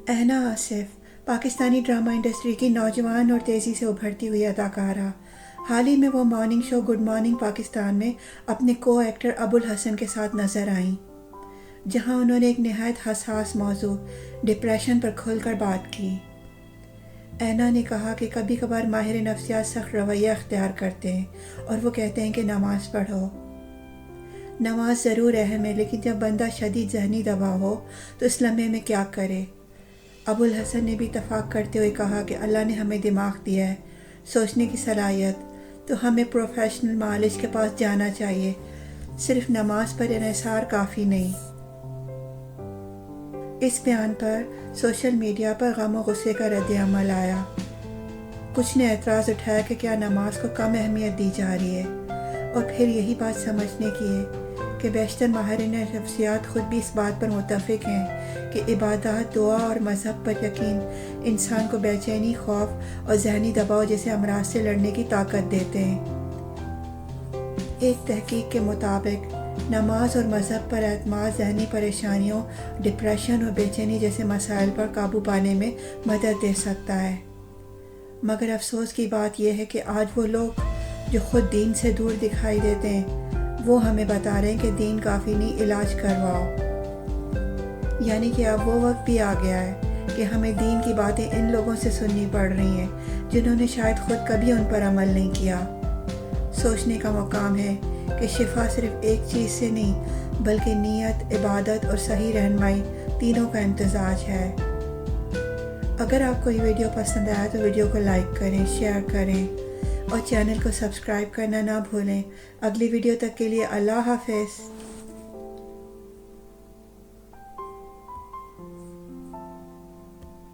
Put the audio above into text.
اہنا Asif Pakistani drama industry کی نوجوان اور تیزی سے ابھرتی ہوئی اداکارہ، حال ہی میں وہ morning show good morning Pakistan میں اپنے کو ایکٹر ابو الحسن کے ساتھ نظر آئیں، جہاں انہوں نے ایک نہایت حساس موضوع ڈپریشن پر کھل کر بات کی۔ اینا نے کہا کہ کبھی کبھار ماہر نفسیات سخت رویہ اختیار کرتے ہیں اور وہ کہتے ہیں کہ نماز پڑھو۔ نماز ضرور اہم ہے، لیکن جب بندہ شدید ذہنی دباؤ ہو تو اس لمحے میں کیا کرے؟ ابو الحسن نے بھی اتفاق کرتے ہوئے کہا کہ اللہ نے ہمیں دماغ دیا ہے، سوچنے کی صلاحیت، تو ہمیں پروفیشنل معالج کے پاس جانا چاہیے، صرف نماز پر انحصار کافی نہیں۔ اس بیان پر سوشل میڈیا پر غم و غصے کا رد عمل آیا۔ کچھ نے اعتراض اٹھایا کہ کیا نماز کو کم اہمیت دی جا رہی ہے، اور پھر یہی بات سمجھنے کی ہے کہ بیشتر ماہرین نفسیات خود بھی اس بات پر متفق ہیں کہ عبادات، دعا اور مذہب پر یقین انسان کو بے چینی، خوف اور ذہنی دباؤ جیسے امراض سے لڑنے کی طاقت دیتے ہیں۔ ایک تحقیق کے مطابق نماز اور مذہب پر اعتماد ذہنی پریشانیوں، ڈپریشن اور بے چینی جیسے مسائل پر قابو پانے میں مدد دے سکتا ہے۔ مگر افسوس کی بات یہ ہے کہ آج وہ لوگ جو خود دین سے دور دکھائی دیتے ہیں، وہ ہمیں بتا رہے ہیں کہ دین کافی نہیں، علاج کرواؤ۔ یعنی کہ اب وہ وقت بھی آ گیا ہے کہ ہمیں دین کی باتیں ان لوگوں سے سننی پڑ رہی ہیں جنہوں نے شاید خود کبھی ان پر عمل نہیں کیا۔ سوچنے کا مقام ہے کہ شفا صرف ایک چیز سے نہیں، بلکہ نیت، عبادت اور صحیح رہنمائی تینوں کا امتزاج ہے۔ اگر آپ کو یہ ویڈیو پسند آیا تو ویڈیو کو لائک کریں، شیئر کریں اور چینل کو سبسکرائب کرنا نہ بھولیں۔ اگلی ویڈیو تک کے لیے اللہ حافظ۔